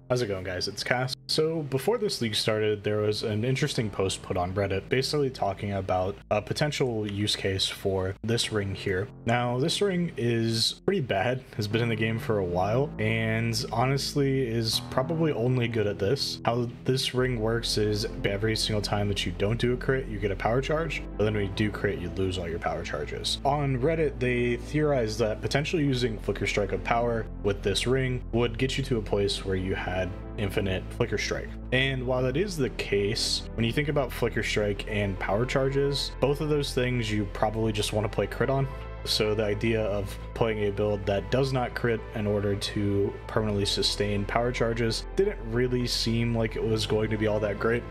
How's it going, guys? It's Cass. So before this league started, there was an interesting post put on Reddit basically talking about a potential use case for this ring here. Now, this ring is pretty bad, has been in the game for a while, and honestly is probably only good at this. How this ring works is every single time that you don't do a crit, you get a power charge, but then when you do crit, you lose all your power charges. On Reddit, they theorized that potentially using Flicker Strike of Power with this ring would get you to a place where you had infinite Flicker Strike. And while that is the case, when you think about Flicker Strike and power charges, both of those things you probably just want to play crit on. So the idea of playing a build that does not crit in order to permanently sustain power charges didn't really seem like it was going to be all that great.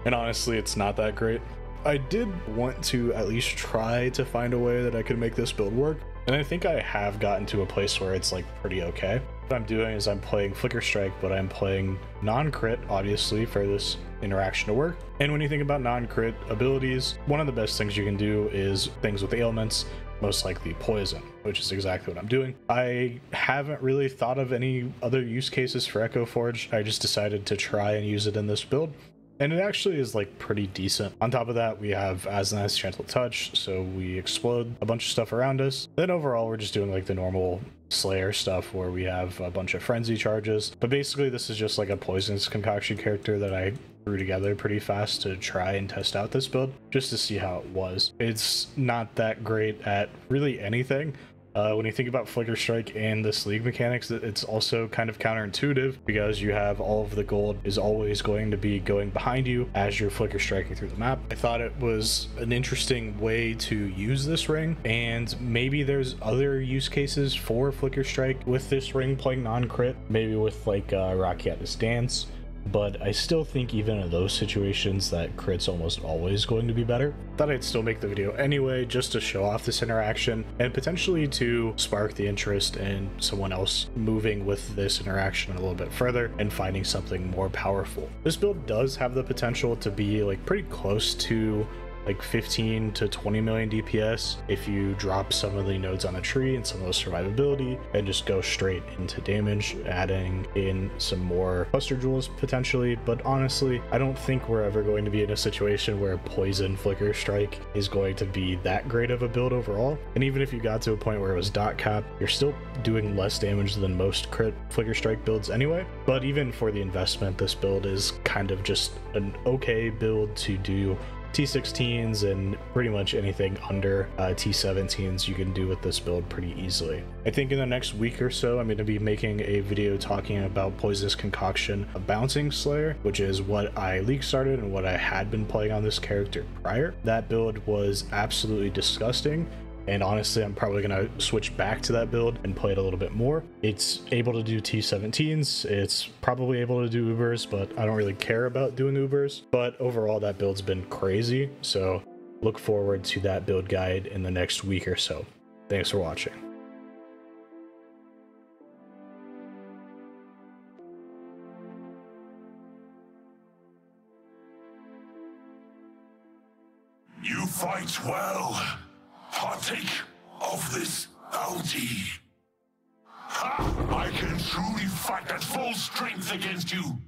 And honestly, it's not that great. I did want to at least try to find a way that I could make this build work, and I think I have gotten to a place where it's like pretty okay. What I'm doing is I'm playing Flicker Strike, but I'm playing non-crit, obviously, for this interaction to work. And when you think about non-crit abilities, one of the best things you can do is things with ailments, most likely poison, which is exactly what I'm doing. I haven't really thought of any other use cases for Echo Forge. I just decided to try and use it in this build, and it actually is like pretty decent. On top of that, we have Asnai's Gentle Touch, so we explode a bunch of stuff around us. Then overall, we're just doing like the normal Slayer stuff where we have a bunch of frenzy charges. But basically, this is just like a poisonous concoction character that I threw together pretty fast to try and test out this build, just to see how it was. It's not that great at really anything. When you think about Flicker Strike and this league mechanics, it's also kind of counterintuitive because you have all of the gold is always going to be going behind you as you're Flicker Striking through the map. I thought it was an interesting way to use this ring, and maybe there's other use cases for Flicker Strike with this ring playing non-crit, maybe with like Rakiata's Dance. But I still think even in those situations that crit's almost always going to be better. Thought I'd still make the video anyway, just to show off this interaction and potentially to spark the interest in someone else moving with this interaction a little bit further and finding something more powerful. This build does have the potential to be like pretty close to like 15 to 20 million DPS if you drop some of the nodes on the tree and some of the survivability and just go straight into damage, adding in some more cluster jewels potentially. But honestly, I don't think we're ever going to be in a situation where poison Flicker Strike is going to be that great of a build overall. And even if you got to a point where it was dot cap, you're still doing less damage than most crit Flicker Strike builds anyway. But even for the investment, this build is kind of just an okay build to do T16s and pretty much anything under T17s you can do with this build pretty easily. I think in the next week or so, I'm going to be making a video talking about Poisonous Concoction, a Bouncing Slayer, which is what I league started and what I had been playing on this character prior. That build was absolutely disgusting. And honestly, I'm probably going to switch back to that build and play it a little bit more. It's able to do T17s. It's probably able to do Ubers, but I don't really care about doing Ubers. But overall, that build's been crazy. So look forward to that build guide in the next week or so. Thanks for watching. You fight well. Partake of this bounty. Ha! I can truly fight at full strength against you.